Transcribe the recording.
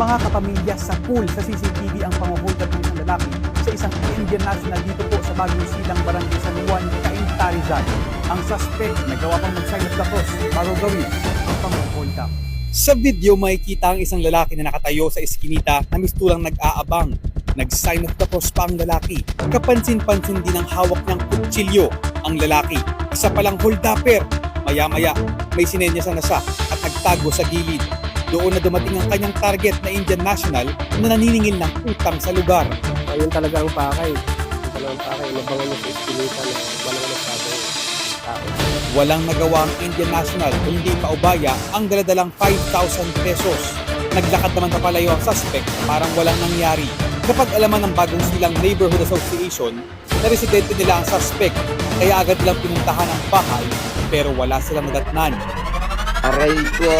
Mga kapamilya sa pool sa CCTV ang panguhold ng isang lalaki sa isang Indian national dito po sa Bagong Silang Barangay San Juan, Cainta, Rizal. Ang suspect nagawa pang mag-sign of the cross bago gawin ang panguhold up. Sa video makikita ang isang lalaki na nakatayo sa eskinita na mistulang nag-aabang. Nag-sign of the cross pa ang lalaki. Kapansin-pansin din ang hawak ng kutsilyo ang lalaki. Isa palang hold-upper. Maya-maya may sinenyasan na siya at nagtago sa gilid. Doon na dumating ang kanyang target na Indian national na naniningil ng utang sa lugar. Ayun talaga ang pakay. Talagang pakay. Nabangan mo sa eskinita na walang nagsabi tao. Walang nagawa ang Indian national kung hindi paubaya ang daladalang 5,000 pesos. Naglakad naman papalayo ang suspect parang walang nangyari. Kapag alaman ng Bagong Silang Neighborhood Association na residente nila ang suspect, kaya agad lang pinuntahan ang bahay pero wala silang nadatnan. Aray ko!